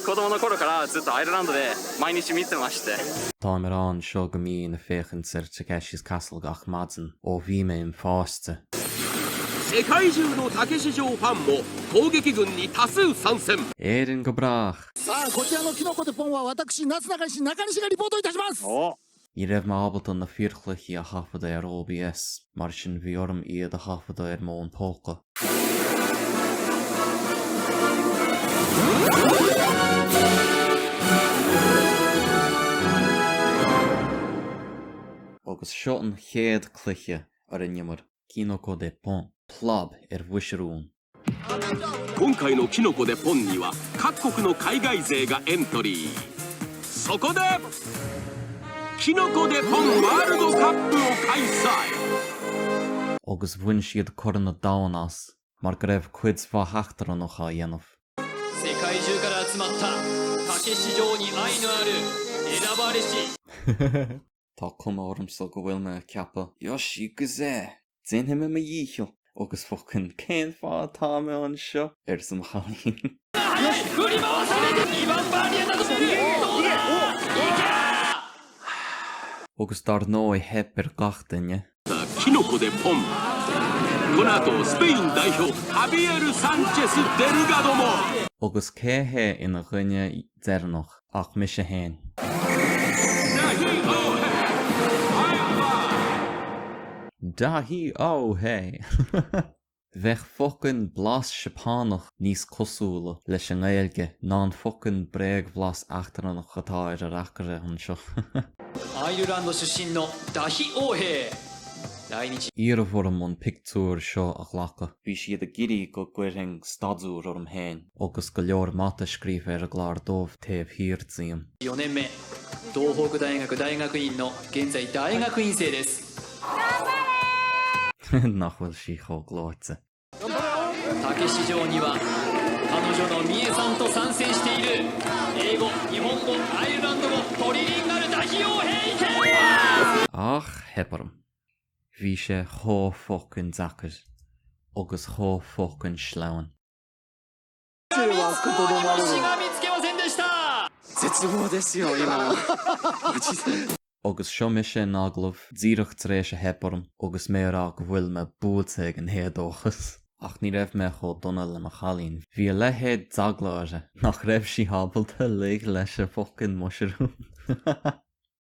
子供の頃からずっとアイルランドで毎日見てまして。Tá mar an seo go mí na féchan sir Takeshi's Castle gach madsan ó Bhí Mé in fáste. 世界中のたけし城ファンも攻撃軍に多数参戦。Éireann go brach. さあこちらのキノコでポンは私夏中西がリポートいたします。Í raibh má ábaltan na fíorchlaí a hafada ar OBS, mar sin bhí orm iad a hafada ar món póca. Agus seo an chéad cluiche ar a nimar, Kinoko de Pon, plab ar bhuisirún. 今回のキノコでポンには各国の海外勢がエントリー。そこでキノコでポンワールドカップを開催。 Agus bhain siad chuir na dánas, mar go raibh cuid bhathachtar an nach a dhéanamh. 世界中から集まったたけし城に愛のある選ばれし Tá cum ormsa go bhfuil me ceappa. Yoshi go zé, déan him me dhíchiil. Agus fucking cén fá tá me an seo ar san chalín. 振り回されて2番バーニアなどどうだいけ Agus dar nó I heb ar gach duine. キノコでポン。この後スペイン代表ハビエル・サンチェス・デルガドも。 Agus céthe ina ghuine dearnach ach mi sé héin. Dahi oh hey. Bheith fucking blas sepánach níos cosúla leis an gaelge ná an fucking breag blas achtar an chatá ar a rachare an seo. アイルランド出身のダヒ王兵来日 Ír a bhfuram an pictúr seo a ghlacha. Bhí siad a giri go gcuiring stadúr orm héin, agus go leor mata scríb ar a glár dómh taobh hírt síam. 4年目東北大学大学院の現在大学院生です Nach bhfuil si cho gláite. たけし城には彼女のミエさんと参戦している英語、日本語、アイルランド語トリリンガルダヒ王兵いけ Ach, heparum. Bhí sé cho fucking zacar, agus cho fucking sláin. 私が見つけませんでした 絶望ですよ今。Agus seo mi sé náglah díireacht rééis a heparum, agus mérá go bhfuil me búte an héadóchas. Ach ní raibh me cho donna le a chalín. Bhí a lehéad dagláire nach raibh sí habalta le leis a fucking mushroom.